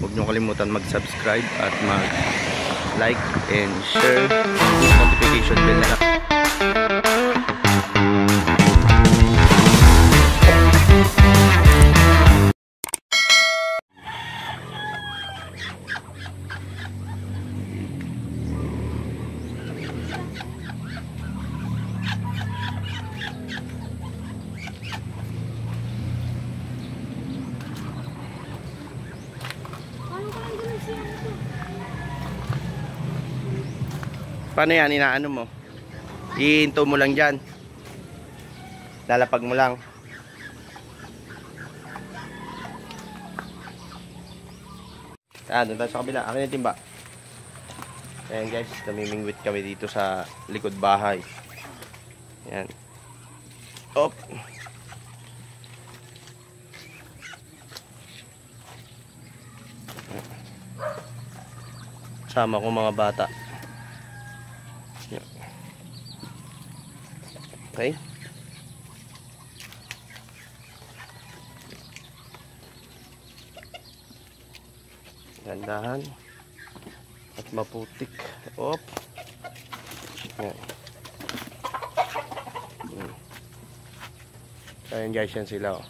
huwag nyo kalimutan mag-subscribe at mag-like and share, notification bell na. Paano yan? Inaano mo? Ihinto mo lang dyan. Lalapag mo lang. Doon tayo sa kabila. Akin yung timba. Ayan guys, namimingwit kami dito sa likod bahay. Ayan. Op! Sama ko mga bata. Okay. Gandahan. At maputik. Op. Yan. Ayan guys, yan sila oh.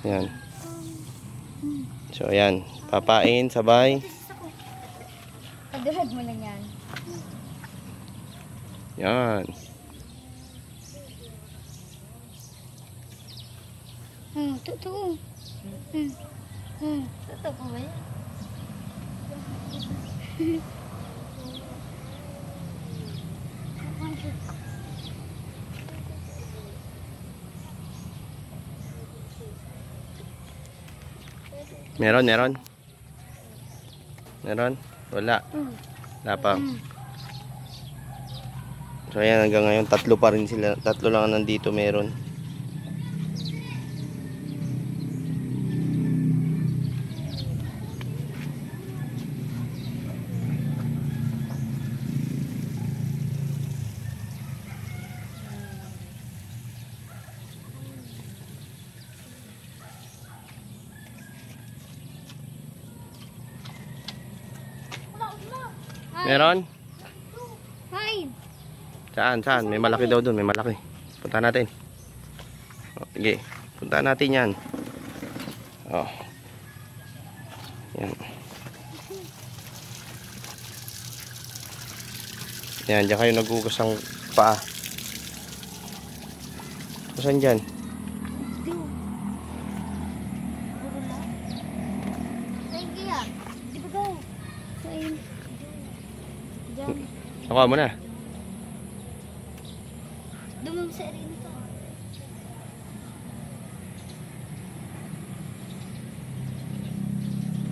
Yan. So ayan, papain sabay. Pagdurad mo lang yan. Yan. Totoo. Totoo ko ba yan? Meron? Wala. Wala pa. So ayan, hanggang ngayon tatlo pa rin sila. Tatlo lang nandito meron. Meron? Hide. Saan? May malaki daw doon, may malaki. Punta natin. Sige, punta natin yan. Oh. Yan. Yan, diyan kayo nagugas ang paa. Saan dyan? Nakuha mo na. Dumam sa rin ito.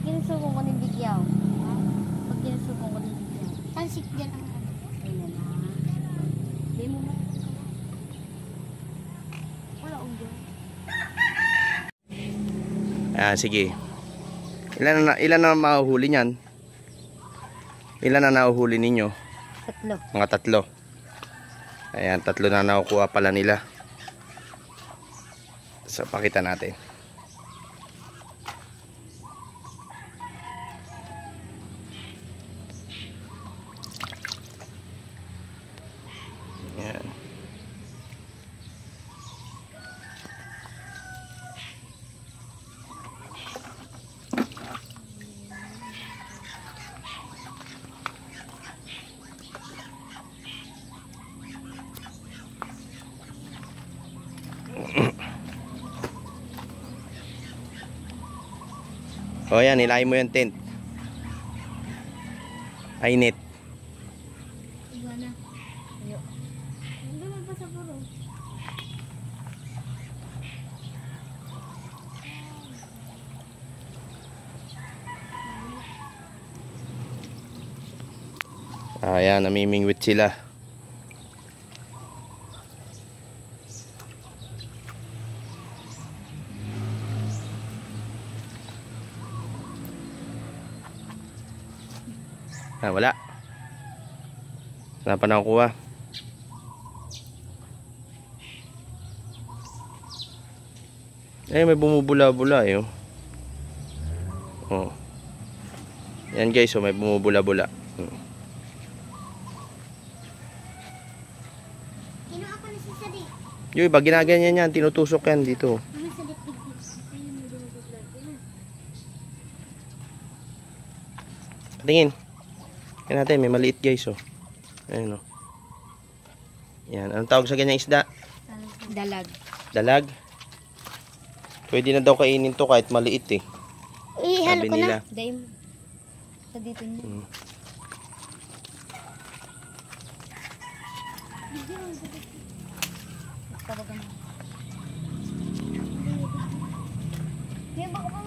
Kinusubong ko ng bigyaw. Pag kinusubong ko ng bigyaw. Tansik dyan ang ano. Ayan na. Hindi mo na. Wala ang dyan. Sige. Ilan na mahuhuli niyan? Ilan na nahuhuli ninyo? Tatlo. Mga tatlo. Ayan, tatlo na nakukuha pala nila. So, pakita natin. Ayan. O yan, nilahin mo yung tent. Ay net. Iba na. Ayo. Hindi mo pa sa puro. Ayan, namimingwit sila. Ah, wala. Wala pa nakukuha. Eh, may bumubula-bula eh. Oh. Yan guys, oh, may bumubula-bula. Kinuha ko na si Sadi. Yung iba, ginaganyan yan. Tinutusok yan dito. Ano sa dipdig ko? Ayun, may dumubuglag. Patingin. Yan natin, may maliit guys, oh. Ayun, oh. Yan. Anong tawag sa ganyang isda? Dalag. Dalag. Pwede na daw kainin to kahit maliit eh. Ihalo Sabi ko nila. na. Dahil sa dito niya. Tawagan mo. Hindi ba ko pa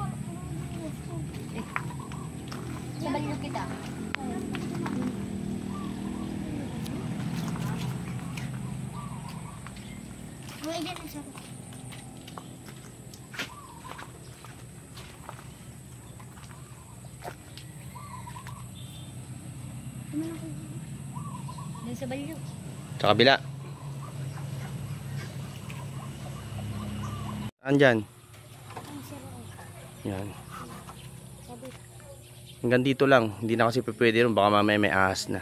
sabay mo kita. Wala dyan na siya. Doon sa balyo. Sa kabila. Saan dyan? Yan. Hanggang dito lang. Hindi na kasi pwede rin. Baka mamaya may ahas na.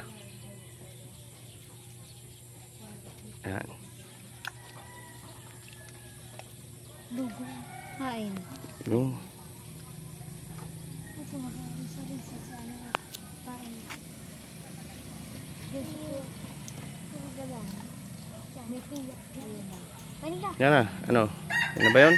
Yan. Dugo. Hain. Yung. Ito mag-aarisa rin sa ano. Pain. May tiyak. Ayun na. Pain ka. Yan na. Ano? Yan na ba yun?